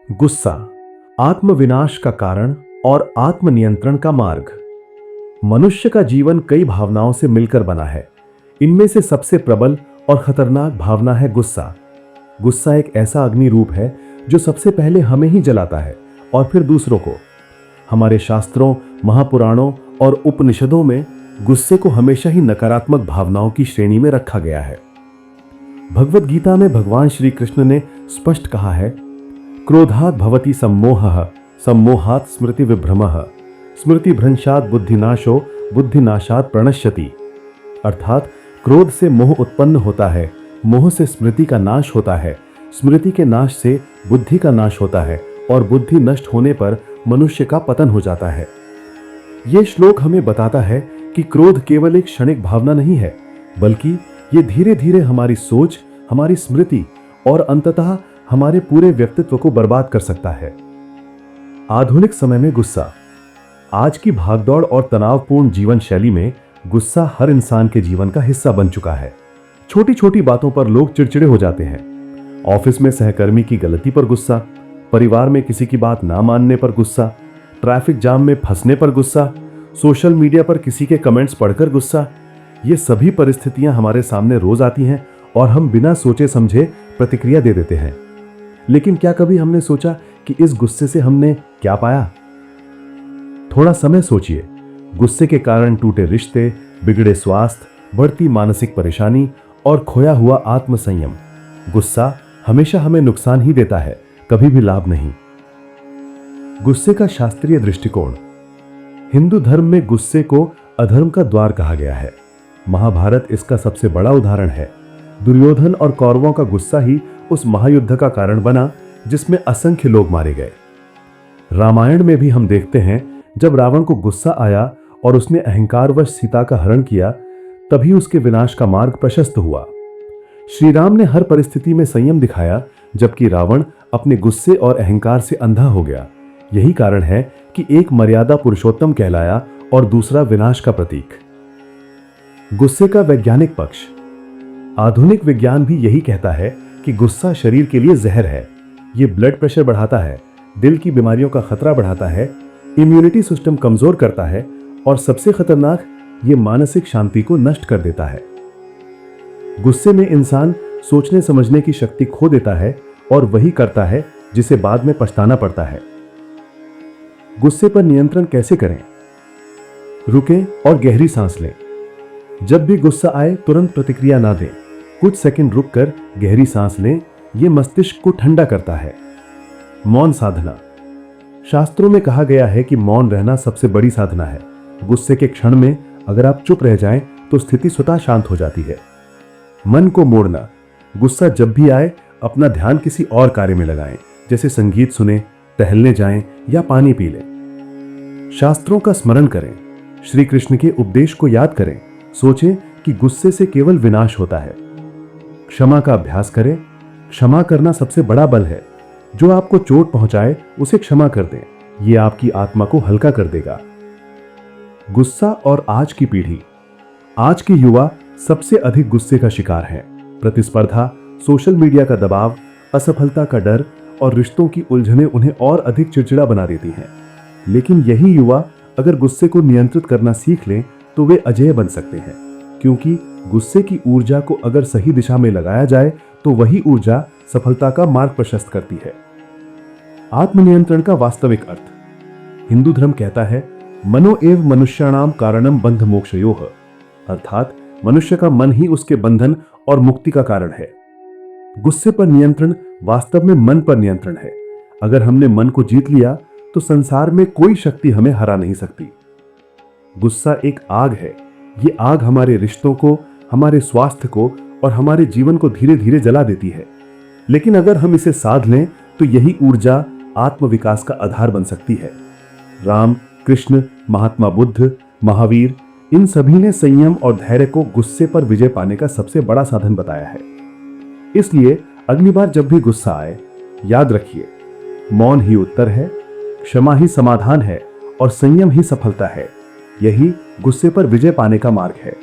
गुस्सा आत्मविनाश का कारण और आत्मनियंत्रण का मार्ग। मनुष्य का जीवन कई भावनाओं से मिलकर बना है। इनमें से सबसे प्रबल और खतरनाक भावना है गुस्सा। गुस्सा एक ऐसा अग्नि रूप है जो सबसे पहले हमें ही जलाता है और फिर दूसरों को। हमारे शास्त्रों, महापुराणों और उपनिषदों में गुस्से को हमेशा ही नकारात्मक भावनाओं की श्रेणी में रखा गया है। भगवत गीता में भगवान श्री कृष्ण ने स्पष्ट कहा है, क्रोधात् भवति सम्मोहः, सम्मोहात् स्मृति विभ्रमः, स्मृति भ्रंशात् बुद्धिनाशो, बुद्धिनाशात् प्रणश्यति। अर्थात क्रोध से मोह उत्पन्न होता है, मोह से स्मृति का नाश होता है, स्मृति के नाश से बुद्धि का नाश होता है और बुद्धि नष्ट होने पर मनुष्य का पतन हो जाता है। ये श्लोक हमें बताता है कि क्रोध केवल एक क्षणिक भावना नहीं है, बल्कि ये धीरे धीरे हमारी सोच, हमारी स्मृति और अंततः हमारे पूरे व्यक्तित्व को बर्बाद कर सकता है। आधुनिक समय में गुस्सा। आज की भागदौड़ और तनावपूर्ण जीवन शैली में गुस्सा हर इंसान के जीवन का हिस्सा बन चुका है। छोटी छोटी बातों पर लोग चिड़चिड़े हो जाते हैं। ऑफिस में सहकर्मी की गलती पर गुस्सा, परिवार में किसी की बात ना मानने पर गुस्सा, ट्रैफिक जाम में फंसने पर गुस्सा, सोशल मीडिया पर किसी के कमेंट्स पढ़कर गुस्सा। ये सभी परिस्थितियां हमारे सामने रोज आती हैं और हम बिना सोचे समझे प्रतिक्रिया दे देते हैं। लेकिन क्या कभी हमने सोचा कि इस गुस्से से हमने क्या पाया? थोड़ा समय सोचिए। गुस्से के कारण टूटे रिश्ते, बिगड़े स्वास्थ्य, बढ़ती मानसिक परेशानी और खोया हुआ आत्मसंयम। गुस्सा हमेशा हमें नुकसान ही देता है, कभी भी लाभ नहीं। गुस्से का शास्त्रीय दृष्टिकोण। हिंदू धर्म में गुस्से को अधर्म का द्वार कहा गया है। महाभारत इसका सबसे बड़ा उदाहरण है। दुर्योधन और कौरवों का गुस्सा ही उस महायुद्ध का कारण बना जिसमें असंख्य लोग मारे गए। रामायण में भी हम देखते हैं, जब रावण को गुस्सा आया और उसने अहंकारवश सीता का हरण किया, तभी उसके विनाश का मार्ग प्रशस्त हुआ। श्री राम ने हर परिस्थिति में संयम दिखाया, जबकि रावण अपने गुस्से और अहंकार से अंधा हो गया। यही कारण है कि एक मर्यादा पुरुषोत्तम कहलाया और दूसरा विनाश का प्रतीक। गुस्से का वैज्ञानिक पक्ष। आधुनिक विज्ञान भी यही कहता है कि गुस्सा शरीर के लिए जहर है। ये ब्लड प्रेशर बढ़ाता है, दिल की बीमारियों का खतरा बढ़ाता है, इम्यूनिटी सिस्टम कमजोर करता है और सबसे खतरनाक, ये मानसिक शांति को नष्ट कर देता है। गुस्से में इंसान सोचने समझने की शक्ति खो देता है और वही करता है जिसे बाद में पछताना पड़ता है। गुस्से पर नियंत्रण कैसे करें? रुकें और गहरी सांस लें। जब भी गुस्सा आए तुरंत प्रतिक्रिया ना दें। कुछ सेकंड रुककर गहरी सांस लें, यह मस्तिष्क को ठंडा करता है। मौन साधना। शास्त्रों में कहा गया है कि मौन रहना सबसे बड़ी साधना है। गुस्से के क्षण में अगर आप चुप रह जाएं तो स्थिति स्वतः शांत हो जाती है। मन को मोड़ना। गुस्सा जब भी आए अपना ध्यान किसी और कार्य में लगाएं, जैसे संगीत सुने, टहलने जाएं या पानी पी लें। शास्त्रों का स्मरण करें, श्री कृष्ण के उपदेश को याद करें। सोचें कि गुस्से से केवल विनाश होता है। क्षमा का अभ्यास करें। क्षमा करना सबसे बड़ा बल है। जो आपको चोट पहुंचाए उसे क्षमा कर दें, यह आपकी आत्मा को हल्का कर देगा। गुस्सा और आज की पीढ़ी। आज के युवा सबसे अधिक गुस्से का शिकार हैं। प्रतिस्पर्धा, सोशल मीडिया का दबाव, असफलता का डर और रिश्तों की उलझनें उन्हें और अधिक चिड़चिड़ा बना देती हैं। लेकिन यही युवा अगर गुस्से को नियंत्रित करना सीख लें तो वे अजेय बन सकते हैं, क्योंकि गुस्से की ऊर्जा को अगर सही दिशा में लगाया जाए तो वही ऊर्जा सफलता का मार्ग प्रशस्त करती है। आत्मनियंत्रण का वास्तविक अर्थ। हिंदू धर्म कहता है, मनो एव मनुष्याणाम कारणम बंध मोक्षयोः, अर्थात मनुष्य का मन ही उसके बंधन और मुक्ति का कारण है। गुस्से पर नियंत्रण वास्तव में मन पर नियंत्रण है। अगर हमने मन को जीत लिया तो संसार में कोई शक्ति हमें हरा नहीं सकती। गुस्सा एक आग है। ये आग हमारे रिश्तों को, हमारे स्वास्थ्य को और हमारे जीवन को धीरे धीरे जला देती है। लेकिन अगर हम इसे साध लें तो यही ऊर्जा आत्मविकास का आधार बन सकती है। राम, कृष्ण, महात्मा बुद्ध, महावीर, इन सभी ने संयम और धैर्य को गुस्से पर विजय पाने का सबसे बड़ा साधन बताया है। इसलिए अगली बार जब भी गुस्सा आए, याद रखिए, मौन ही उत्तर है, क्षमा ही समाधान है और संयम ही सफलता है। यही गुस्से पर विजय पाने का मार्ग है।